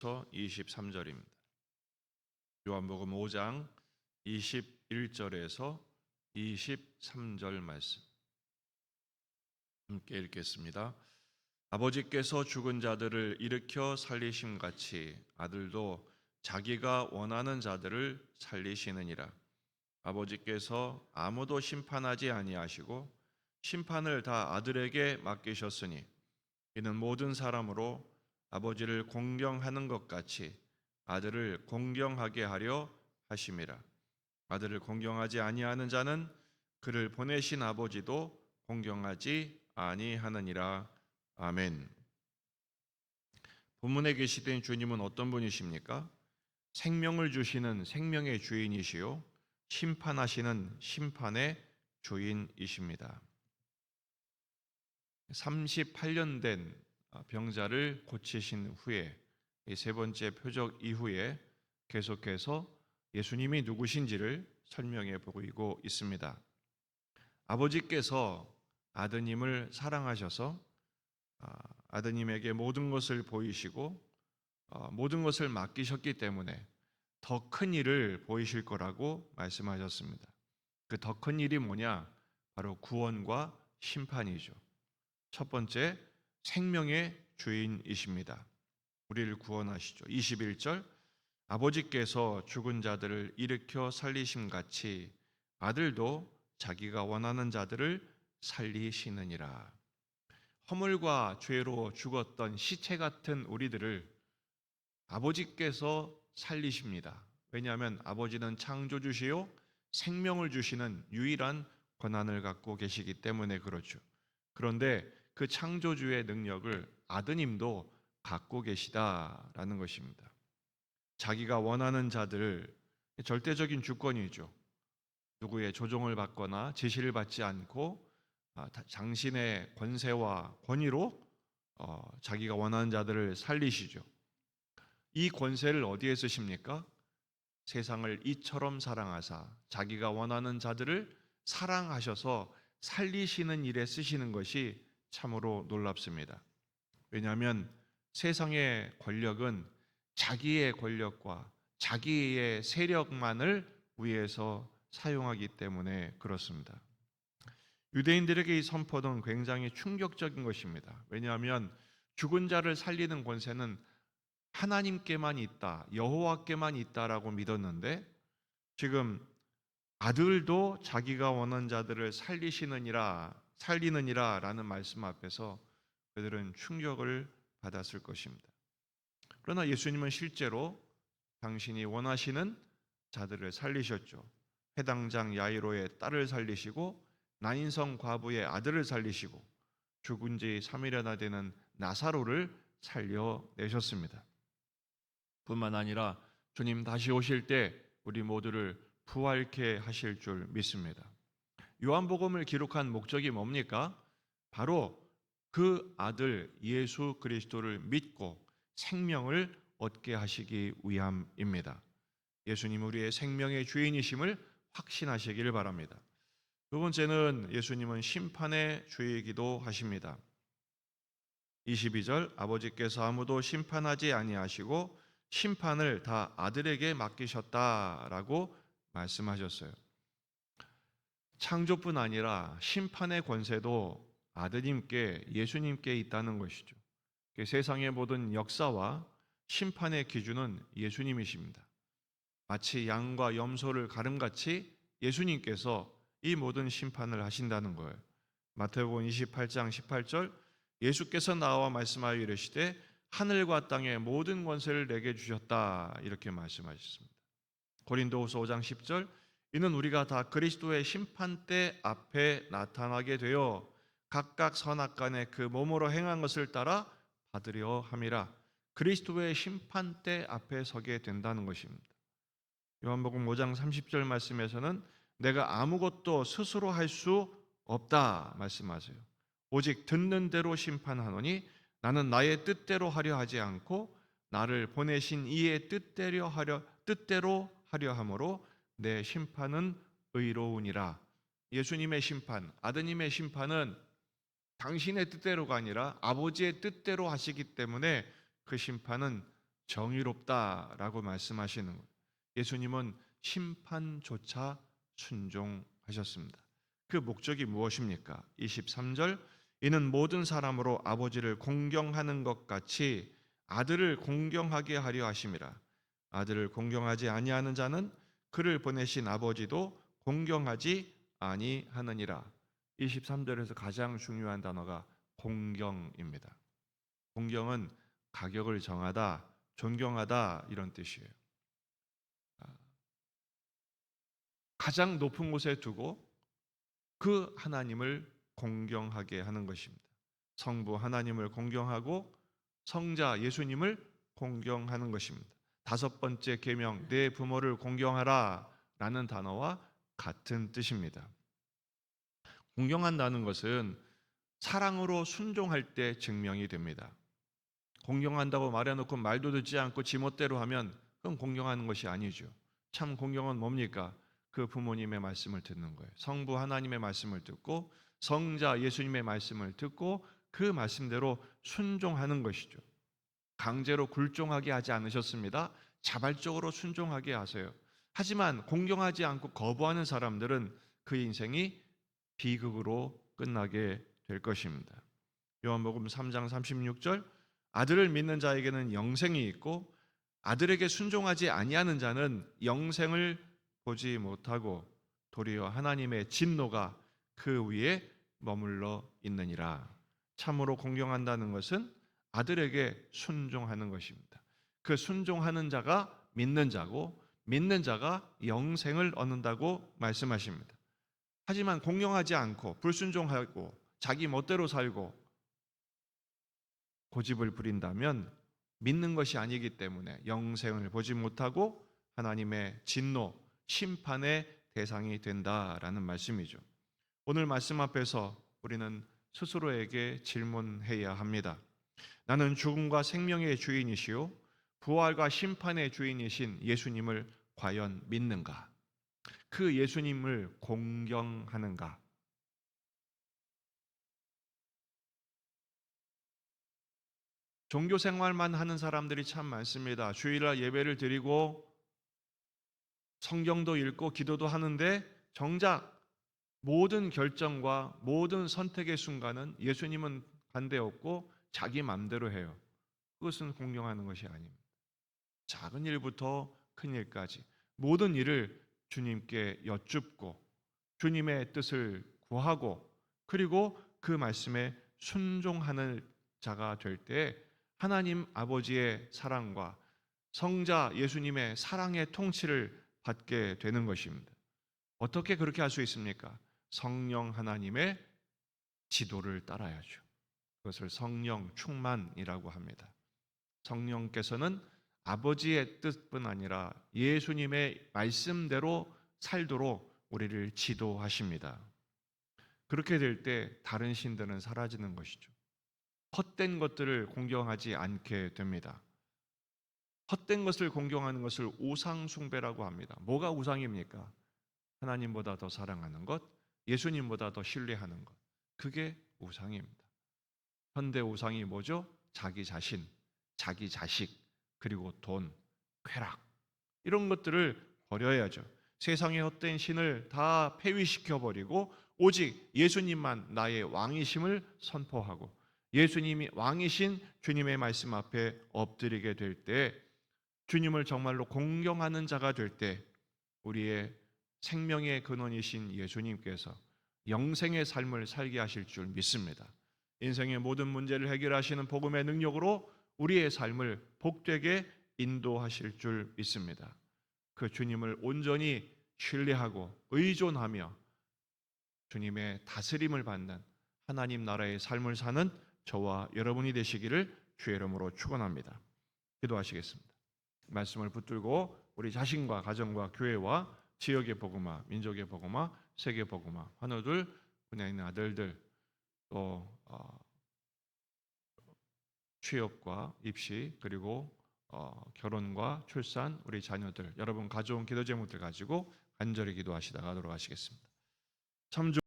23절입니다. 요한복음 5장 21절에서 23절 말씀 함께 읽겠습니다. 아버지께서 죽은 자들을 일으켜 살리심 같이 아들도 자기가 원하는 자들을 살리시느니라. 아버지께서 아무도 심판하지 아니하시고 심판을 다 아들에게 맡기셨으니 이는 모든 사람으로 아버지를 공경하는 것 같이 아들을 공경하게 하려 하심이라. 아들을 공경하지 아니하는 자는 그를 보내신 아버지도 공경하지 아니하느니라. 아멘. 본문에 계시된 주님은 어떤 분이십니까? 생명을 주시는 생명의 주인이시요 심판하시는 심판의 주인이십니다. 38년 된 병자를 고치신 후에 이 세 번째 표적 이후에 계속해서 예수님이 누구신지를 설명해 보이고 있습니다. 아버지께서 아드님을 사랑하셔서 아드님에게 모든 것을 보이시고 모든 것을 맡기셨기 때문에 더 큰 일을 보이실 거라고 말씀하셨습니다. 그 더 큰 일이 뭐냐? 바로 구원과 심판이죠. 첫 번째, 생명의 주인이십니다. 우리를 구원하시죠. 21절, 아버지께서 죽은 자들을 일으켜 살리심 같이 아들도 자기가 원하는 자들을 살리시느니라. 허물과 죄로 죽었던 시체 같은 우리들을 아버지께서 살리십니다. 왜냐하면 아버지는 창조주시요 생명을 주시는 유일한 권한을 갖고 계시기 때문에 그렇죠. 그런데 그 창조주의 능력을 아드님도 갖고 계시다라는 것입니다. 자기가 원하는 자들을, 절대적인 주권이죠. 누구의 조종을 받거나 지시를 받지 않고 당신의 권세와 권위로 자기가 원하는 자들을 살리시죠. 이 권세를 어디에 쓰십니까? 세상을 이처럼 사랑하사 자기가 원하는 자들을 사랑하셔서 살리시는 일에 쓰시는 것이 참으로 놀랍습니다. 왜냐하면 세상의 권력은 자기의 권력과 자기의 세력만을 위해서 사용하기 때문에 그렇습니다. 유대인들에게 이 선포는 굉장히 충격적인 것입니다. 왜냐하면 죽은 자를 살리는 권세는 하나님께만 있다, 여호와께만 있다라고 믿었는데 지금 아들도 자기가 원하는 자들을 살리느니라 라는 말씀 앞에서 그들은 충격을 받았을 것입니다. 그러나 예수님은 실제로 당신이 원하시는 자들을 살리셨죠. 회당장 야이로의 딸을 살리시고 나인성 과부의 아들을 살리시고 죽은 지 3일이나 되는 나사로를 살려내셨습니다. 뿐만 아니라 주님 다시 오실 때 우리 모두를 부활케 하실 줄 믿습니다. 요한복음을 기록한 목적이 뭡니까? 바로 그 아들 예수 그리스도를 믿고 생명을 얻게 하시기 위함입니다. 예수님 우리의 생명의 주인이심을 확신하시기를 바랍니다. 두 번째는 예수님은 심판의 주이기도 하십니다. 22절, 아버지께서 아무도 심판하지 아니하시고 심판을 다 아들에게 맡기셨다라고 말씀하셨어요. 창조뿐 아니라 심판의 권세도 아드님께, 예수님께 있다는 것이죠. 세상의 모든 역사와 심판의 기준은 예수님이십니다. 마치 양과 염소를 가름같이 예수님께서 이 모든 심판을 하신다는 거예요. 마태복음 28장 18절, 예수께서 나와 말씀하여 이르시되 하늘과 땅의 모든 권세를 내게 주셨다 이렇게 말씀하셨습니다. 고린도후서 5장 10절, 이는 우리가 다 그리스도의 심판대 앞에 나타나게 되어 각각 선악간에 그 몸으로 행한 것을 따라 받으려 함이라. 그리스도의 심판대 앞에 서게 된다는 것입니다. 요한복음 5장 30절 말씀에서는 내가 아무것도 스스로 할 수 없다 말씀하세요. 오직 듣는 대로 심판하노니 나는 나의 뜻대로 하려 하지 않고 나를 보내신 이의 뜻대로 하려 함으로 내 심판은 의로우니라. 예수님의 심판, 아드님의 심판은 당신의 뜻대로가 아니라 아버지의 뜻대로 하시기 때문에 그 심판은 정의롭다라고 말씀하시는 거예요. 예수님은 심판조차 순종하셨습니다. 그 목적이 무엇입니까? 23절, 이는 모든 사람으로 아버지를 공경하는 것 같이 아들을 공경하게 하려 하심이라. 아들을 공경하지 아니하는 자는 그를 보내신 아버지도 공경하지 아니하느니라. 23절에서 가장 중요한 단어가 공경입니다. 공경은 가격을 정하다, 존경하다 이런 뜻이에요. 가장 높은 곳에 두고 그 하나님을 공경하게 하는 것입니다. 성부 하나님을 공경하고 성자 예수님을 공경하는 것입니다. 다섯 번째 계명, 내 부모를 공경하라 라는 단어와 같은 뜻입니다. 공경한다는 것은 사랑으로 순종할 때 증명이 됩니다. 공경한다고 말해놓고 말도 듣지 않고 지멋대로 하면 그건 공경하는 것이 아니죠. 참 공경은 뭡니까? 그 부모님의 말씀을 듣는 거예요. 성부 하나님의 말씀을 듣고 성자 예수님의 말씀을 듣고 그 말씀대로 순종하는 것이죠. 강제로 굴종하게 하지 않으셨습니다. 자발적으로 순종하게 하세요. 하지만 공경하지 않고 거부하는 사람들은 그 인생이 비극으로 끝나게 될 것입니다. 요한복음 3장 36절, 아들을 믿는 자에게는 영생이 있고 아들에게 순종하지 아니하는 자는 영생을 보지 못하고 도리어 하나님의 진노가 그 위에 머물러 있느니라. 참으로 공경한다는 것은 아들에게 순종하는 것입니다. 그 순종하는 자가 믿는 자고 믿는 자가 영생을 얻는다고 말씀하십니다. 하지만 공경하지 않고 불순종하고 자기 멋대로 살고 고집을 부린다면 믿는 것이 아니기 때문에 영생을 보지 못하고 하나님의 진노, 심판의 대상이 된다라는 말씀이죠. 오늘 말씀 앞에서 우리는 스스로에게 질문해야 합니다. 나는 죽음과 생명의 주인이시요 부활과 심판의 주인이신 예수님을 과연 믿는가? 그 예수님을 공경하는가? 종교 생활만 하는 사람들이 참 많습니다. 주일날 예배를 드리고 성경도 읽고 기도도 하는데 정작 모든 결정과 모든 선택의 순간은 예수님은 반대 없고 자기 마음대로 해요. 그것은 공경하는 것이 아닙니다. 작은 일부터 큰 일까지 모든 일을 주님께 여쭙고 주님의 뜻을 구하고 그리고 그 말씀에 순종하는 자가 될 때 하나님 아버지의 사랑과 성자 예수님의 사랑의 통치를 받게 되는 것입니다. 어떻게 그렇게 할 수 있습니까? 성령 하나님의 지도를 따라야죠. 그것을 성령 충만이라고 합니다. 성령께서는 아버지의 뜻뿐 아니라 예수님의 말씀대로 살도록 우리를 지도하십니다. 그렇게 될 때 다른 신들은 사라지는 것이죠. 헛된 것들을 공경하지 않게 됩니다. 헛된 것을 공경하는 것을 우상 숭배라고 합니다. 뭐가 우상입니까? 하나님보다 더 사랑하는 것, 예수님보다 더 신뢰하는 것. 그게 우상입니다. 현대 우상이 뭐죠? 자기 자신, 자기 자식, 그리고 돈, 쾌락 이런 것들을 버려야죠. 세상의 헛된 신을 다 폐위시켜 버리고 오직 예수님만 나의 왕이심을 선포하고 예수님이 왕이신 주님의 말씀 앞에 엎드리게 될 때 주님을 정말로 공경하는 자가 될 때 우리의 생명의 근원이신 예수님께서 영생의 삶을 살게 하실 줄 믿습니다. 인생의 모든 문제를 해결하시는 복음의 능력으로 우리의 삶을 복되게 인도하실 줄 믿습니다. 그 주님을 온전히 신뢰하고 의존하며 주님의 다스림을 받는 하나님 나라의 삶을 사는 저와 여러분이 되시기를 주의 이름으로 축원합니다. 기도하시겠습니다. 말씀을 붙들고 우리 자신과 가정과 교회와 지역의 복음화, 민족의 복음화, 세계 복음화, 환우들, 분야 있는 아들들, 또 취업과 입시 그리고 결혼과 출산, 우리 자녀들, 여러분 가져온 기도 제목들 가지고 간절히 기도하시다가 돌아가시겠습니다. 참